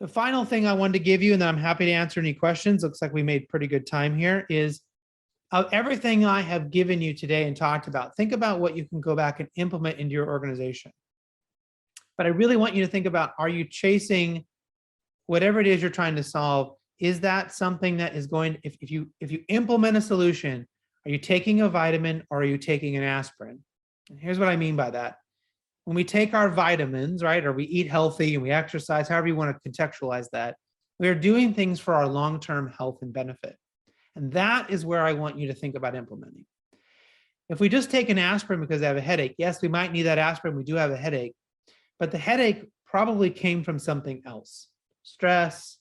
The final thing I wanted to give you, and then I'm happy to answer any questions. Looks like we made pretty good time here, is of everything I have given you today and talked about, think about what you can go back and implement into your organization. But I really want you to think about, are you chasing whatever it is you're trying to solve? Is that something that is going, if you implement a solution, are you taking a vitamin or are you taking an aspirin? And here's what I mean by that. When we take our vitamins, right, or we eat healthy and we exercise, however you want to contextualize that, we are doing things for our long-term health and benefit. And that is where I want you to think about implementing. If we just take an aspirin because I have a headache, yes, we might need that aspirin. We do have a headache, but the headache probably came from something else. Stress,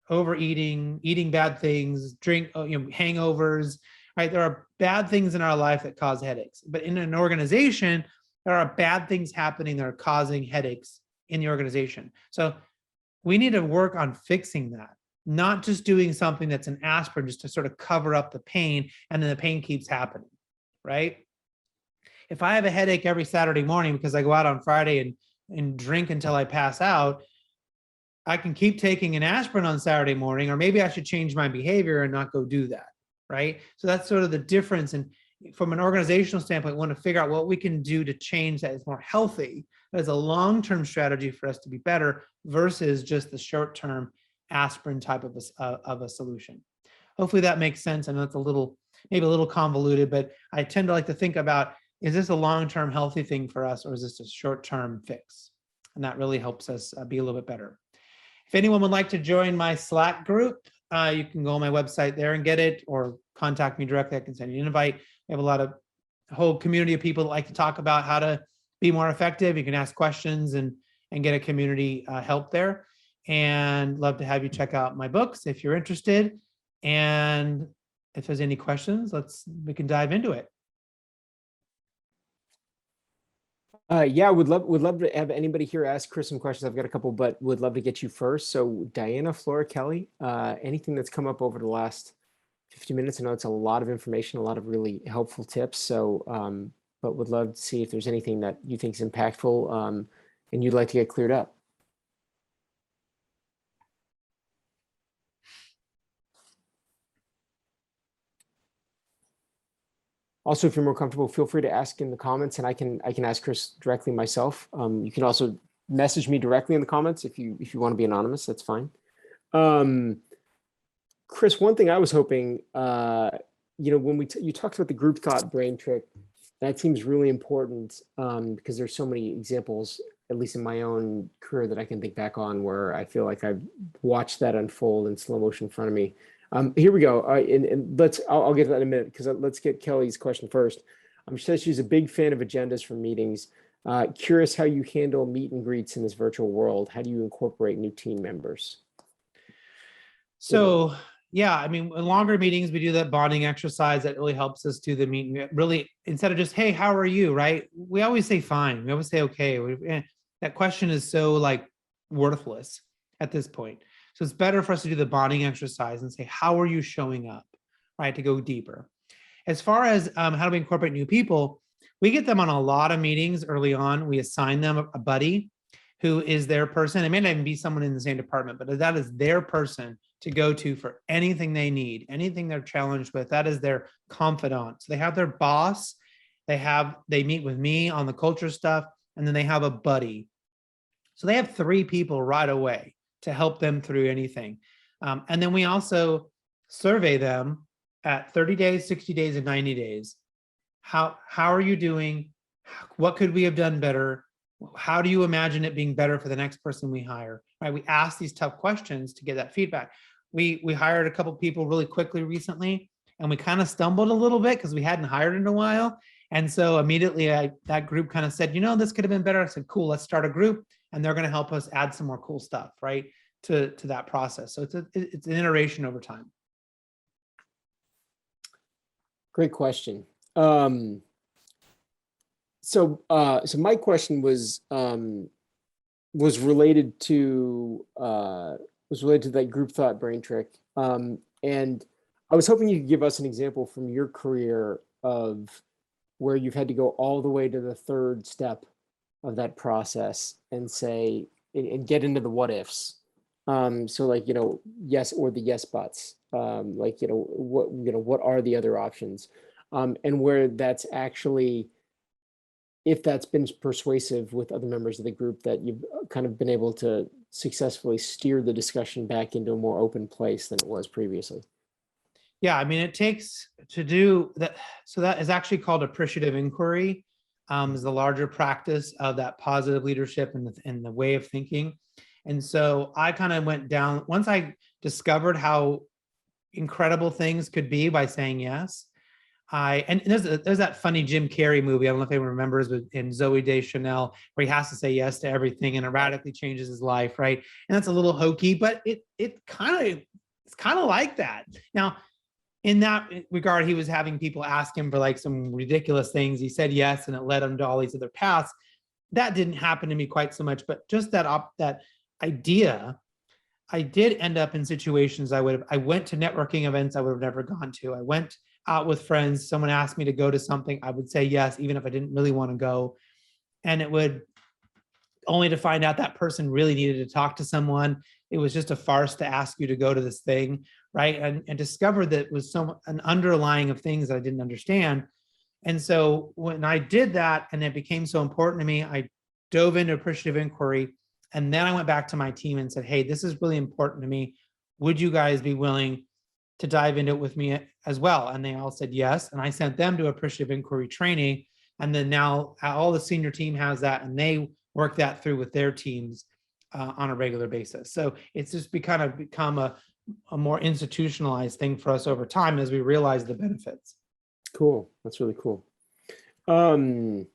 overeating, eating bad things, hangovers, right? There are bad things in our life that cause headaches. But in an organization, there are bad things happening that are causing headaches in the organization. So we need to work on fixing that, not just doing something that's an aspirin just to sort of cover up the pain, and then the pain keeps happening, right? If I have a headache every Saturday morning because I go out on Friday and drink until I pass out, I can keep taking an aspirin on Saturday morning, or maybe I should change my behavior and not go do that, right? So that's sort of the difference. And from an organizational standpoint, we want to figure out what we can do to change that is more healthy, as a long-term strategy for us to be better versus just the short-term aspirin type of a solution. Hopefully that makes sense. I know it's maybe a little convoluted, but I tend to like to think about, is this a long-term healthy thing for us, or is this a short-term fix? And that really helps us be a little bit better. If anyone would like to join my Slack group, you can go on my website there and get it, or contact me directly. I can send you an invite. We have a whole community of people that like to talk about how to be more effective. You can ask questions and get a community help there. And love to have you check out my books if you're interested. And if there's any questions, we can dive into it. Yeah, would love to have anybody here ask Chris some questions. I've got a couple, but would love to get you first. So Diana, Flora, Kelly, anything that's come up over the last 50 minutes? I know it's a lot of information, a lot of really helpful tips. So, but would love to see if there's anything that you think is impactful and you'd like to get cleared up. Also, if you're more comfortable, feel free to ask in the comments, and I can ask Chris directly myself. You can also message me directly in the comments if you want to be anonymous. That's fine. Chris, one thing I was hoping, when you talked about the group thought brain trick, that seems really important because there's so many examples, at least in my own career, that I can think back on where I feel like I've watched that unfold in slow motion in front of me. Here we go. And I'll get to that in a minute, because let's get Kelly's question first. She says she's a big fan of agendas for meetings. Curious how you handle meet and greets in this virtual world. How do you incorporate new team members? So, yeah, I mean, in longer meetings, we do that bonding exercise that really helps us do the meeting. Really, instead of just, hey, how are you, right? We always say fine. We always say, okay. That question is so worthless at this point. So it's better for us to do the bonding exercise and say, how are you showing up, right? To go deeper. As far as how do we incorporate new people, we get them on a lot of meetings early on. We assign them a buddy who is their person. It may not even be someone in the same department, but that is their person to go to for anything they need, anything they're challenged with. That is their confidant. So they have their boss, they meet with me on the culture stuff, and then they have a buddy. So they have 3 people right away to help them through anything. And then we also survey them at 30 days, 60 days, and 90 days. How are you doing? What could we have done better? How do you imagine it being better for the next person we hire? Right? We ask these tough questions to get that feedback. We hired a couple people really quickly recently, and we kind of stumbled a little bit because we hadn't hired in a while. And so immediately that group kind of said, this could have been better. I said, cool, let's start a group, and they're going to help us add some more cool stuff, right, to that process. So it's an iteration over time. Great question. So my question was related to that group thought brain trick, and I was hoping you could give us an example from your career of where you've had to go all the way to the 3rd step of that process and say and get into the what ifs So like, yes, or the yes buts, like, what are the other options? And where that's actually, if that's been persuasive with other members of the group, that you've kind of been able to successfully steer the discussion back into a more open place than it was previously. Yeah, I mean, it takes to do that. So that is actually called appreciative inquiry, is the larger practice of that positive leadership and the way of thinking. And so I kind of went down once I discovered how incredible things could be by saying yes. And there's that funny Jim Carrey movie. I don't know if anyone remembers, but in Zoe Deschanel, where he has to say yes to everything and it radically changes his life, right? And that's a little hokey, but it's kind of like that. Now, in that regard, he was having people ask him for like some ridiculous things. He said yes, and it led him to all these other paths. That didn't happen to me quite so much, but just that idea, I did end up in situations I went to networking events I would have never gone to. I went out with friends. Someone asked me to go to something, I would say yes, even if I didn't really want to go. And it would only to find out that person really needed to talk to someone. It was just a farce to ask you to go to this thing, right? And discovered that it was an underlying of things that I didn't understand. And so when I did that and it became so important to me, I dove into appreciative inquiry. And then I went back to my team and said, hey, this is really important to me. Would you guys be willing to dive into it with me as well? And they all said yes. And I sent them to appreciative inquiry training. And then now all the senior team has that, and they work that through with their teams on a regular basis. So it's just become a more institutionalized thing for us over time as we realize the benefits. Cool. That's really cool. Anybody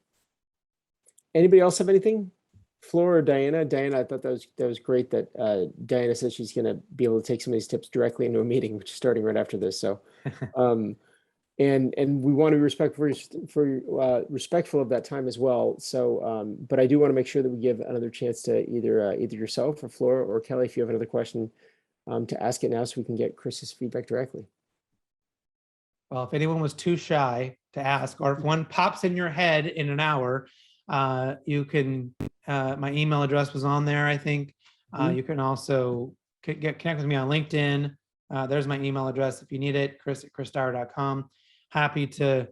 else have anything? Flora or Diana? Diana, I thought that was great that Diana said she's going to be able to take some of these tips directly into a meeting, which is starting right after this. So, and we want to be respectful of that time as well. So, but I do want to make sure that we give another chance to either yourself or Flora or Kelly, if you have another question, to ask it now, so we can get Chris's feedback directly. Well, if anyone was too shy to ask, or if one pops in your head in an hour, you can, my email address was on there, I think. You can also connect with me on LinkedIn. There's my email address if you need it, chris@chrisdyer.com. Happy to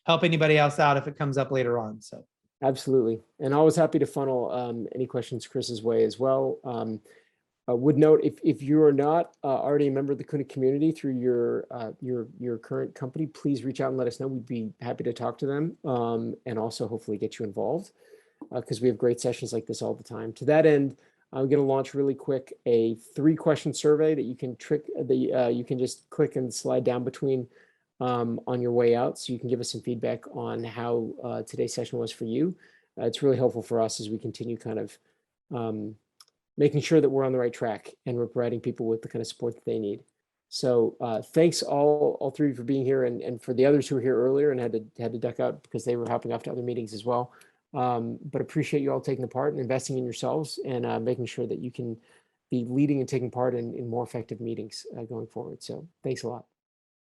help anybody else out if it comes up later on. So absolutely. And always happy to funnel any questions Chris's way as well. Would note, if you are not already a member of the Kunik community through your current company, please reach out and let us know. We'd be happy to talk to them, and also hopefully get you involved, because we have great sessions like this all the time. To that end, I'm going to launch really quick a 3-question survey that you can you can just click and slide down between on your way out, so you can give us some feedback on how today's session was for you. It's really helpful for us as we continue kind of making sure that we're on the right track and we're providing people with the kind of support that they need. So thanks all three for being here, and for the others who were here earlier and had to duck out because they were hopping off to other meetings as well. But appreciate you all taking the part and investing in yourselves, and making sure that you can be leading and taking part in more effective meetings going forward. So thanks a lot.